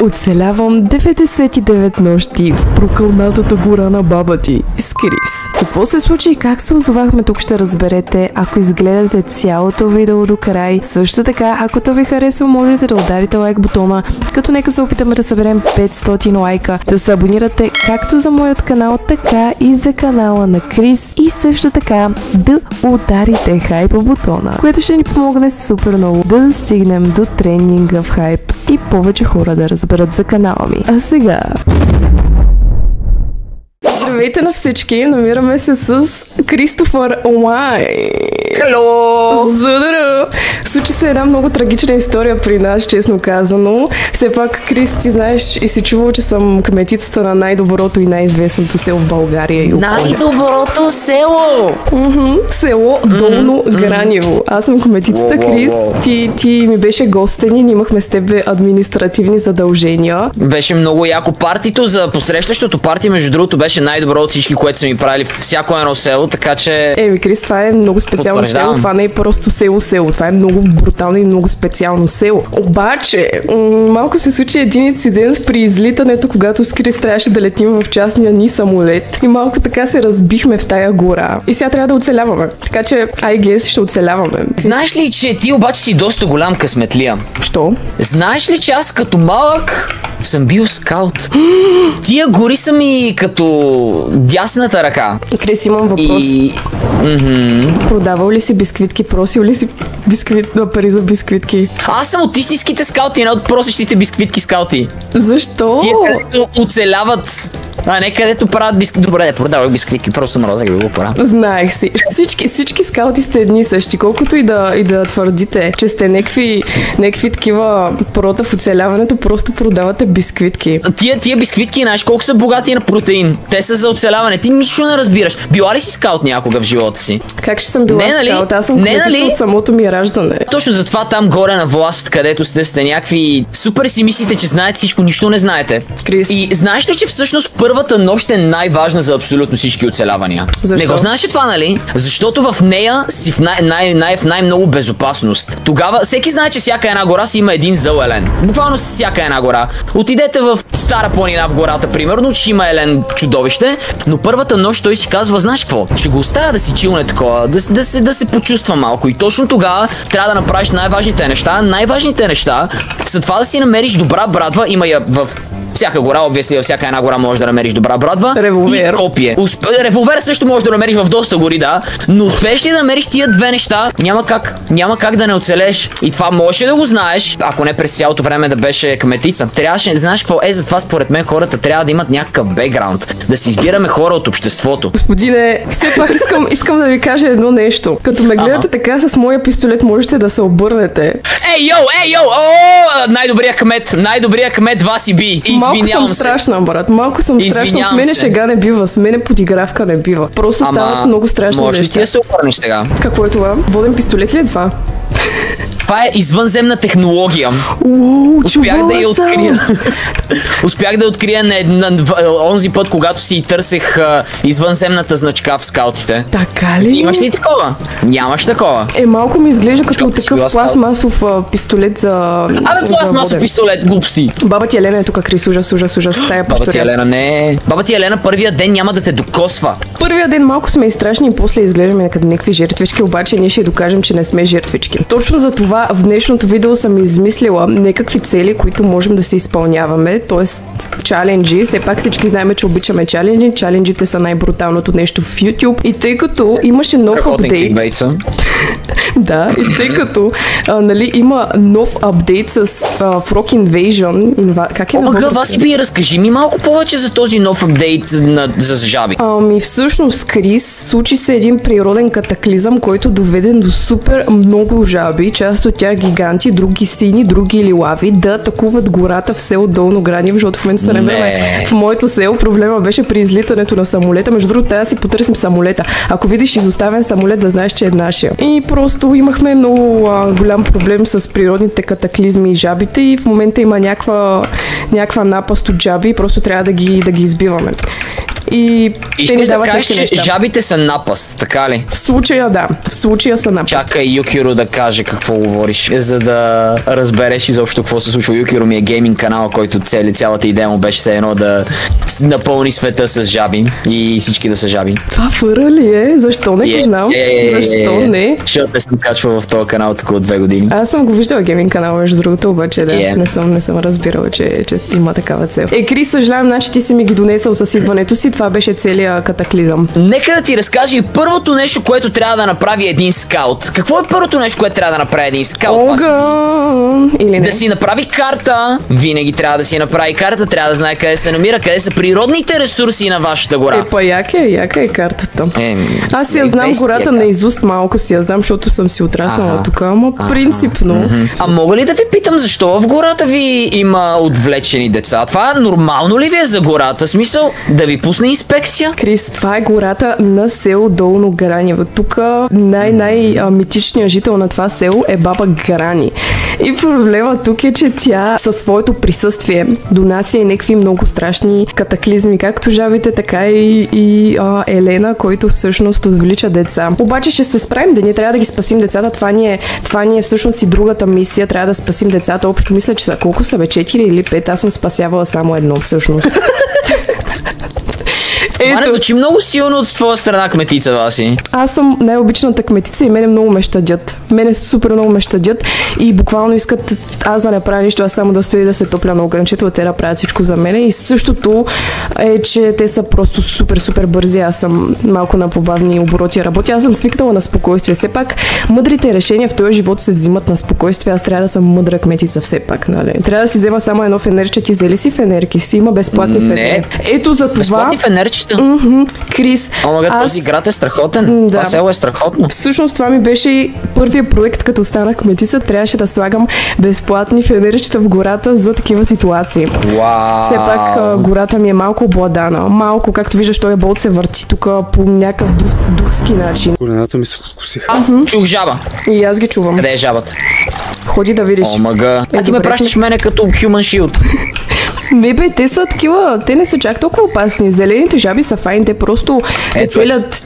Оцелявам 99 нощи в прокълнатата гора на баба ти с Крис. Какво се случи и как се озовахме, тук ще разберете, ако изгледате цялото видео до край. Също така, ако то ви харесва, можете да ударите лайк бутона, като нека се опитаме да съберем 500 лайка, да се абонирате както за моят канал, така и за канала на Крис и също така да ударите хайп бутона, което ще ни помогне супер много да достигнем до тренинга в хайп и повече хора да разберат за канала ми. А сега... Здравейте на всички! Намираме се с Кристофър Лай. Хело! Здравей! Случи се една много трагична история при нас, честно казано. Все пак, Крис, ти знаеш и си чувал, че съм кметицата на най-доброто и най-известното село в България и около. Най-доброто село! Село Долно Гранево. Аз съм кметицата, Крис. Ти ми беше гостен и имахме с тебе административни задължения. Беше много яко. Партито за посрещащото парти, между другото, беше най-добро от всички, което са ми правили в всяко едно село, така че... Крис, това е много специално село. Това не е просто село. Това е много брутално и много специално село. Обаче, малко се случи един инцидент при излитането, когато с Крис трябваше да летим в частния ни самолет. И малко така се разбихме в тая гора. И сега трябва да оцеляваме. Така че, I guess, ще оцеляваме. Знаеш ли, че ти обаче си доста голям късметлия? Що? Знаеш ли, че аз като малък съм бил скаут? Тия гори са ми като дясната ръка. Крис, имам въпрос. Продавал ли си бисквитки? Просил ли си пари за бисквитки? Аз съм от истинските скаути, не от просещите бисквитки скаути. Защо? Тия, където оцеляват, а не където правят бисквитки. Добре, продавах бисквитки, просто мразах да го правя. Знаех си. Всички скаути сте едни и същи. Колкото и да твърдите, че сте някакви такива пророта в оцеляването, просто продавате бисквитки. Тия бисквитки, знаеш колко са богати на протеин? Те са за оцеляване. Ти нищо не разбираш. Била ли си скаут някога в живота си? Как ще съм била скаут? Аз съм кметица от самото ми раждане. Точно затова там горе на власт, където сте някакви супер си мислите, че знаете всичко, нищо не знаете. Крис. И знаеш ли, че всъщност първата нощ е най-важна за абсолютно всички оцелявания? Защо? Не го знаеш това, нали? Защото в нея си в най-много безопасност. Тогава всеки знае, че всяка една гора си има един зъл елен. Буквално всяка една гора. Отидете в Стара планина в гората, примерно, че има елен чудовище, но първата нощ той си казва, знаеш какво? Ще го оставя да си чилне такова, да се почувства малко. И точно тогава трябва да направиш най-важните неща. Най-важните неща са това да си намериш добра брадва, има я в всяка гора, обвисли, във всяка една гора можеш да намериш добра брадва. Револвер. И копие. Револвер също можеш да намериш в доста гори, да. Но успееш ли да намериш тия две неща, няма как да не оцелеш. И това можеш да го знаеш, ако не през цялото време да беше кметица. Трябваше, знаеш какво е, затова според мен хората трябва да имат някакъв бекграунд. Да си избираме хора от обществото. Господине, все пак искам да ви кажа едно нещо. Като ме гледате така с моя пистолет, можете да се обърнете. Ей, йо! Най-добрият кмет Васи Би. Малко съм страшна, брат. Малко съм страшна. С мене шега не бива, с мене подигравка не бива. Просто стават много страшни неща. Можеш ли ти да се обърнеш сега? Какво е това? Воден пистолет ли е това? Това е извънземна технология. Успях да я открия. Успях да я открия на онзи път, когато си търсех извънземната значка в скаутите. Така ли? Имаш ли такова? Нямаш такова. Малко ми изглежда като такъв пластмасов пистолет за... Пластмасов пистолет, глупости. Баба ти Елена е тук, Крис, ужас, тая Баба ти Елена не. Баба ти Елена първия ден няма да те докосва. Първия ден малко сме и страшни и после изглеждаме като някакви жертвички, обаче ние ще докажем, че не сме жертвички. Точно за това в днешното видео съм измислила някакви цели, които можем да се изпълняваме, т.е. чаленджи. Все пак всички знаем, че обичаме чаленджи. Чаленджите са най-бруталното нещо в YouTube. И тъй като имаше нов апдейт... Да, и тъй като има нов апдейт с Frog Invasion. Как е на Васи Би, разкажи ми малко повече за този нов апдейт за жаби. Всъщност, Крис, случи се един природен катаклизъм, който доведе до супер много жаби, част от тях гиганти, други сини, други лилави, да атакуват гората в село Долно Гранево, защото в момента се намираме в моето село. Проблема беше при излитането на самолета. Между другото, трябва да си потърсим самолета. Ако видиш изоставен самолет, да знаеш, че е нашия. И просто имахме много голям проблем с природните катаклизми и жабите и в момента има някаква напаст от жаби и просто трябва да ги избиваме. и те ни дават някакви неща. Жабите са напаст, така ли? В случая да, в случая са напаст. Чакай Юкиро да каже какво говориш, за да разбереш изобщо какво се случва. Юкиро ми е гейминг канал, който цялата идея му беше все едно да напълни света с жаби и всички да са жаби. Това фъра ли е? Защо не го знам? Защо не? Защото не съм качвал в този канал тук от 2 години. Аз съм го виждала гейминг канал, между другото, обаче да, не съм разбирала, че има такава цел. Крис, съжалявам, значи ти си ми ги донесъл с идването си, това беше целият катаклизъм. Нека да ти разкажа и първото нещо, което трябва да направи един скаут. Какво е първото нещо, което трябва да направи един скаут? Или не? Да си направи карта. Винаги трябва да си направи карта, трябва да знае къде се намира, къде са природните ресурси на вашата гора. Яка е картата. Аз си я знам гората наизуст, малко си я знам, защото съм си отраснала тук, ама принципно. А мога ли да ви питам, защо в гората ви има отвлечени деца? Това нормално ли ви е за гората? Смисъл да ви пусне инспекция? Крис, това е гората на село Долно Гранево. Тук най-митичният жител на това село е баба Грани. И проблема тук е, че тя със своето присъствие донася и някакви много страшни катаклизми, както жабите, така и Елена, който всъщност отвлича деца. Обаче ще се справим, да ние трябва да ги спасим децата. Това ни е всъщност и другата мисия. Трябва да спасим децата. Общо мисля, че са колко са бе? 4 или 5. Аз съм спасявала само едно всъщност. Това не звучи много силно от твоя страна, кметица Васи. Аз съм най-обичаната кметица и мене много ме щадят. Мене супер много ме щадят и буквално искат аз да не правя нищо, аз само да стоя и да се топля на ограничително, те да правят всичко за мене. И същото е, че те са просто супер бързи, аз съм малко на побавни обороти работя. Аз съм свикнала на спокойствие. Все пак мъдрите решения в този живот се взимат на спокойствие. Аз трябва да съм мъдра кметица все пак, нали? Трябва да си взема само едно фенерче. Ти взели си фенерки? Си има безплатни фенерки. Ето за това. Безплатни фенерчета? Крис. Този град е страхотен. Това село е страхотно. Всъщност това ми беше и първият проект, като станах кметица. Трябваше да слагам безплатни фенерчета в гората за такива ситуации. Все пак гората ми е малко обладана. Малко, както виждаш, този болт се върти тук по някакъв духски начин. Колената ми се подкусиха. Чух жаба. И аз ги чувам. Къде е жабата? Ходи да видиш. Омага. Ти ме пращаш мене като Human Shield. Не бе, те са такива, те не са чак толкова опасни. Зелените жаби са файни, те просто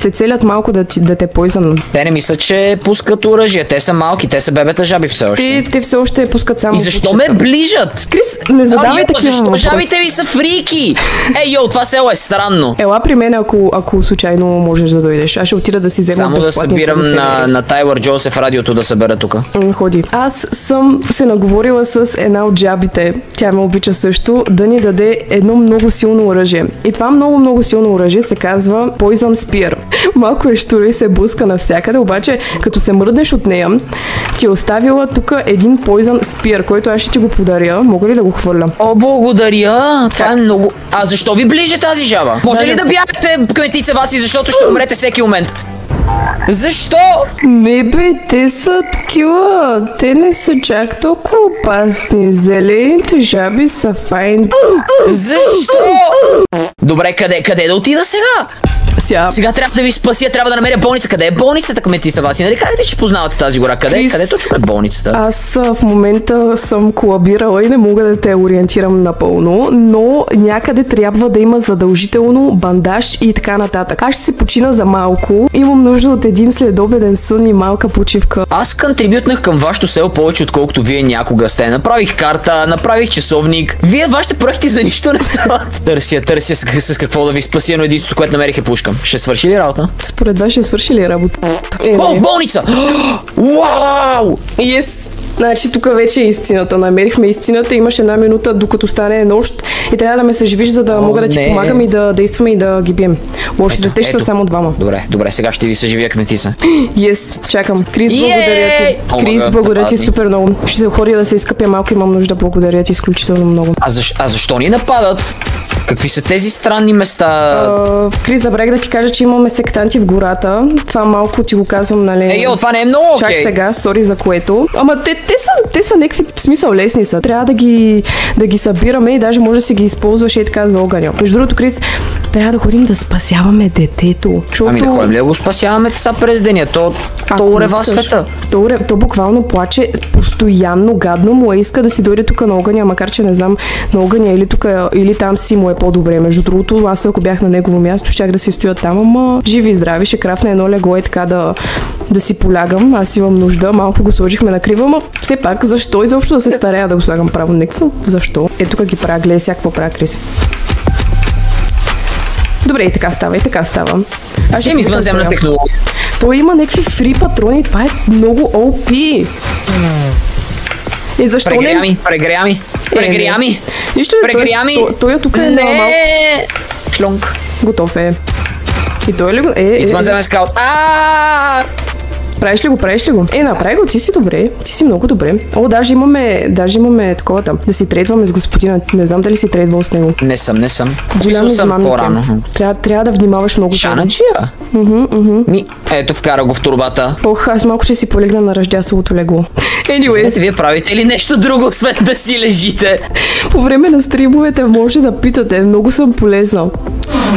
те целят малко да те поизъмнат. Те не мислят, че пускат оръжие, те са малки, те са бебета жаби все още. Те все още пускат само. И защо ме ближат? Крис, не задавай такива въпроси. Защо жабите ви са фрики? Това село е странно. Ела при мен, ако случайно можеш да дойдеш. Аз ще отида да си взема само да събирам на Тайлър Джозеф радиото да събера тук. Ходи. Аз съм се наговорила с една от жабите. Тя ме обича също да ни даде едно много силно оръжие. И това много силно оръжие се казва Poison Spear. Малко е штури, се блъска навсякъде, обаче като се мръднеш от нея, ти е оставила тук един Poison Spear, който аз ще ти го подаря. Мога ли да го хвърля? О, благодаря! Това е много... А защо ви ближе тази жаба? Може ли да бягате, кметица Васи, защото ще умрете всеки момент? Защо? Не бе, те са такива. Те не са чак толкова опасни. Зелените жаби са файн. Защо? Добре, къде да отида сега? Сега трябва да ви спася, трябва да намеря болница. Къде е болницата, кметица Васи? Нали казахте, че познавате тази гора? Къде точно е болницата? Аз в момента съм колабирала и не мога да те ориентирам напълно, но някъде трябва да има задължително бандаж и така нататък. Аз ще се почина за малко. Имам нужда от един следобеден сън и малка почивка. Аз контрибютнах към вашето село повече, отколкото вие някога сте. Направих карта, направих часовник. Вие вашите проекти за нищо не стават. Търся с какво да ви спася, но единството, което намерих е пушка. Ще свърши ли работа? Според вас ще свърши ли работа? Болница! Вау! Yes! Значи тук вече е истината. Намерихме истината. Имаш една минута, докато стане нощ и трябва да ме съживиш, за да мога да ти помагам и да действаме и да ги бием. Лошите те ще са само двама. Добре, сега ще ви съживя, кметица. Yes, чакам. Крис, благодаря ти. Крис, благодаря ти супер много. Ще се ходя да се изкъпя малко, имам нужда. Благодаря ти изключително много. А защо ни нападат? Какви са тези странни места? Крис, забравих да ти кажа, че имаме сектанти в гората. Това малко ти го казвам, нали? Това не е много окей. Чак сега, сори за което. Ама те те са някакви, в смисъл лесни са. Трябва да ги събираме и даже може да си ги използваш и така за огъня. Между другото, Крис, трябва да ходим да спасяваме детето. Ами да ходим ли го спасяваме са през деня? То урева света. То буквално плаче постоянно, гадно му иска да си дойде тук на огъня, макар че не знам на огъня или тук, или там си му е по-добре. Между другото, аз ако бях на негово място, щях да си стоя там, ама живи и здрави, ще крафна едно легло и така да си полягам. Аз имам нужда, малко го сложихме на криво, ама все пак, защо изобщо да се старая да го слагам право? Некво, защо? Ето тук ги правя, гледай сега какво правя, Крис. Добре, и така става, Аз ще им извънземна технология. Той има някакви фри патрони, това е много OP. Защо Прегря ми. Нищо не, той тук е малко. Шлонг. Готов е. И той ли го? Извънземен скаут. Правиш ли го? Направи го, ти си добре. Ти си много добре. Даже имаме такова там. Да си трейдваме с господина. Не знам дали си трейдвал с него. Не съм. Голям измамник. Трябва да внимаваш много. Шанаджия? Ето, вкара го в турбата. Аз малко ще си полегна на ръждясовото легло. Anyways. Вие правите ли нещо друго, освен да си лежите? По време на стримовете може да питате. Много съм полезна.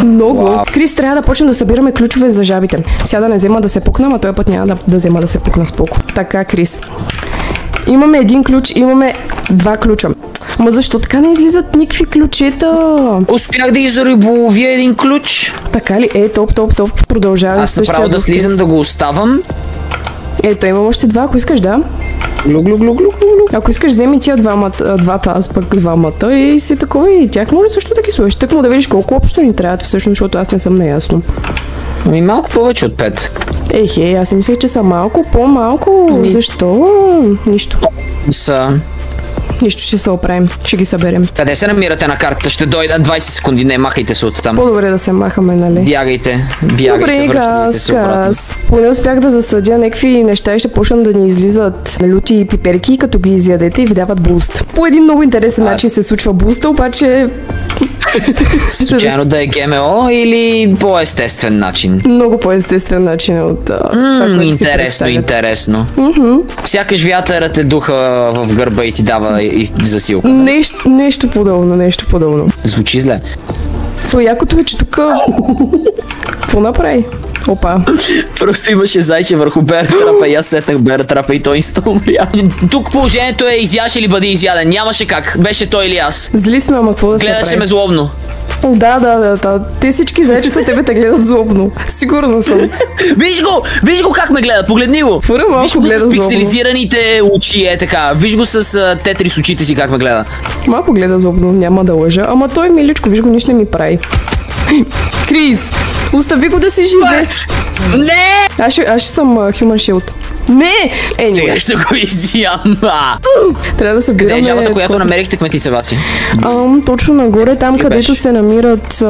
Много. Wow. Крис, трябва да почнем да събираме ключове за жабите. Сега да не взема да се пукна, а този път няма да взема да се пукна споко. Така, Крис. Имаме един ключ, имаме два ключа. Ма защо така не излизат никакви ключета? Успях да изриболовя един ключ. Така ли? Топ. Продължаваме. Аз направо да слизам да го оставам. Ето, имам още два, ако искаш, да. Ако искаш, вземи тия двата, аз пък двамата и си такова и тях може също да ги сложиш. Тъкмо да видиш колко общо ни трябват всъщност, защото аз не съм наясно. Ами малко повече от 5. Аз си мислех, че са малко по-малко. Защо? Нищо. Нищо, ще се оправим. Ще ги съберем. Къде се намирате на картата? Ще дойда 20 секунди, не махайте се от там. По-добре да се махаме, нали? Бягайте, добре, газ. Поне успях да засъдя някакви неща и ще почнат да ни излизат люти пиперки, като ги изядете и ви дават буст. По един много интересен начин се случва буста, обаче... Случайно да е ГМО или по-естествен начин? Много по-естествен начин от това, което интересно. Сякаш вятърът е духа в гърба и ти дава засилка. Нещо подобно. Звучи зле. То якото е, че тук... Какво направи? Опа. Просто имаше зайче върху бертрапа и аз сетнах бертрапа и той инста умря. Тук положението е изяш или бъди изяден. Нямаше как. Беше той или аз. Зли сме, ама какво да се прави? Гледаше ме злобно. Да. Те всички зайчета тебе те гледат злобно. Сигурно съм. Виж го как ме гледа. Погледни го. Виж го с пикселизираните очи, така. Виж го с тетрис очите си как ме гледа. Малко гледа злобно, няма да лъжа. Ама той миличко, виж го, нищо не ми прави. Крис, остави го да си живее. Не! Аз ще съм Human Shield. Не! Сега ще го изям. Трябва да събираме... Къде е жабата, която намерихте, кметицева си? Точно нагоре, там където се намират...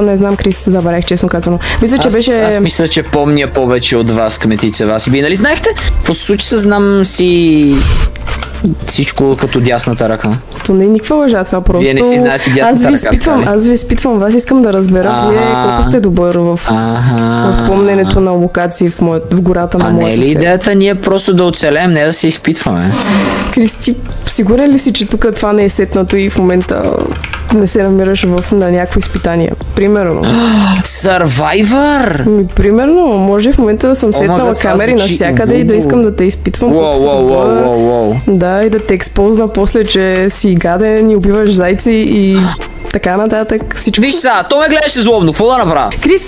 не знам, Крис, забравих, честно казано. Мисля, че беше... Аз мисля, че помня повече от вас, кметицева си. Вие нали знаехте? Какво се случи, знам си... Всичко като дясната ръка. То не е никаква лъжа, това просто... Вие не си знаете дясната ръка. Аз ви изпитвам вас, искам да разбера вие колко сте добър в помненето на локации в гората на моето село. Не е ли идеята ние просто да оцелем, не да се изпитваме? Кристи, сигурен ли си, че тук това не е сетнато и в момента не се намираш на някакво изпитание? Примерно. Survivor? Примерно, може в момента да съм сетнала камери навсякъде и да искам да те изпитвам. Да, и да те експозна после, че си гаден и убиваш зайци и така нататък. Всичко. Виж сега, то ме гледаше злобно, какво да направя? Крис,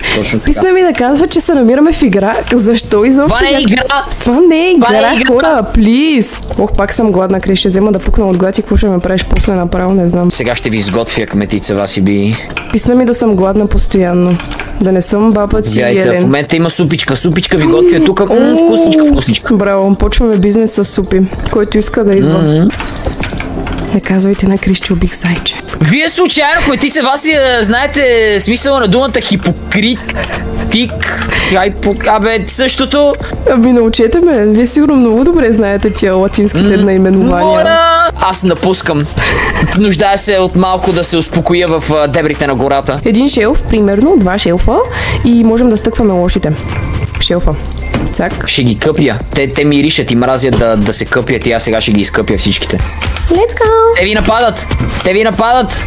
писна ми да казва, че се намираме в игра. Защо изобщо? Това не е игра! Това не е игра, хора, плиз! Пак съм гладна, Крис, ще взема да пукна от глад и какво ще ме правиш после направо, не знам. Сега ще ви изготвя, кметица Васиби. Писна ми да съм гладна постоянно. Да не съм баба ти Елен. В момента има супичка ви готвя тук. Вкусничка. Браво, почваме бизнес с супи. Който иска да идва. Не казвайте на Крис, че убих зайче. Вие случайно, кметица Васи, знаете смисъла на думата хипокрит? Същото. Научете ме. Вие сигурно много добре знаете тия латинските наименования. Аз напускам. Нуждая се от малко да се успокоя в дебрите на гората. Един шелф, примерно, 2 шелфа и можем да стъкваме лошите в шелфа. Цак. Ще ги къпя. Те миришат и мразят да се къпят и аз сега ще ги изкъпя всичките. Let's go! Те ви нападат!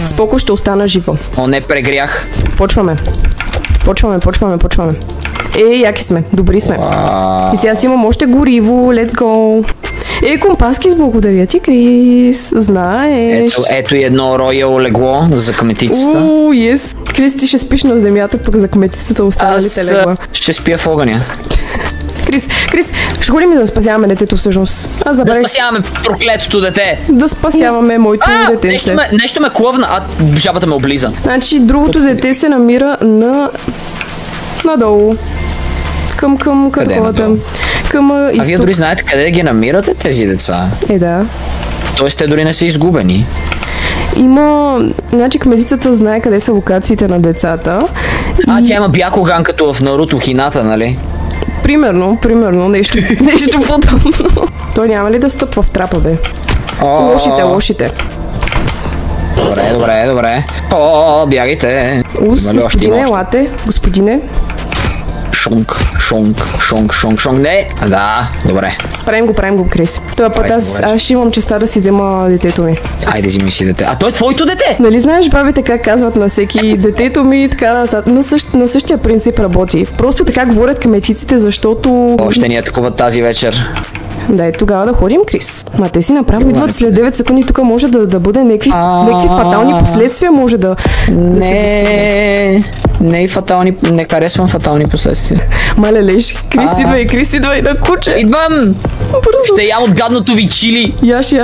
Споко ще остана живо. О, не прегрях. Почваме. Яки сме, добри сме. И сега си имам още гориво, let's go. Компаски, благодаря ти, Крис. Знаеш. Ето и едно роял легло за кметицата. Yes. Крис, ти ще спиш на земята, пък за кметицата останалите легла. Ще спя в огъня. Крис, ще ходим и да спасяваме детето всъщност. Да спасяваме проклетото дете. Да спасяваме моето детенце. Нещо ме клъвна, жабата ме облиза. Значи другото дете се намира надолу. Към католата. Към изток. Вие дори знаете къде ги намирате тези деца? Да. Тоест те дори не са изгубени. Значи кметицата знае къде са локациите на децата. Тя има Бякоган като в Наруто Хината, нали? Примерно, нещо подобно. Той няма ли да стъпва в трапа, бе? Лошите. Добре. Бягайте. Господине, елате. Господине. Шонк. Не. Да, добре. Правим го, Крис. Този път аз ще имам честа да си взема детето ми. Айде, вземи си дете. Той е твоето дете! Нали знаеш бабите как казват на всеки детето ми и така нататък. На същия принцип работи. Просто така говорят кметиците, защото... Още ни атакуват тази вечер. Да, тогава да ходим, Крис. Те си направо идват след 9 секунди, тук може да бъде някакви фатални последствия, може да не харесвам фатални последствия. Малелеш, Крис идвай на куче. Идвам! Бързо. Ще ям от гадното ви чили. Яш,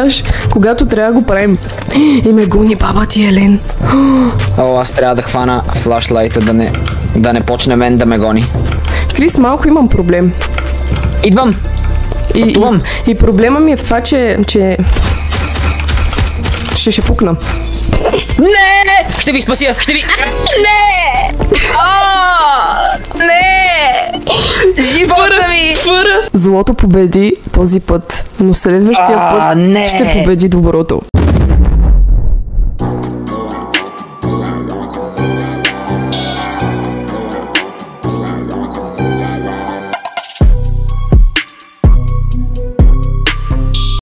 когато трябва го правим. Ме гони баба ти, Елен. Аз трябва да хвана флашлайта, да не почне мен да ме гони. Крис, малко имам проблем. Идвам! И проблема ми е в това, че ще пукна. Не! Ще ви спася! Не! Не! Живота ми! Злото победи този път, но следващия път ще победи доброто.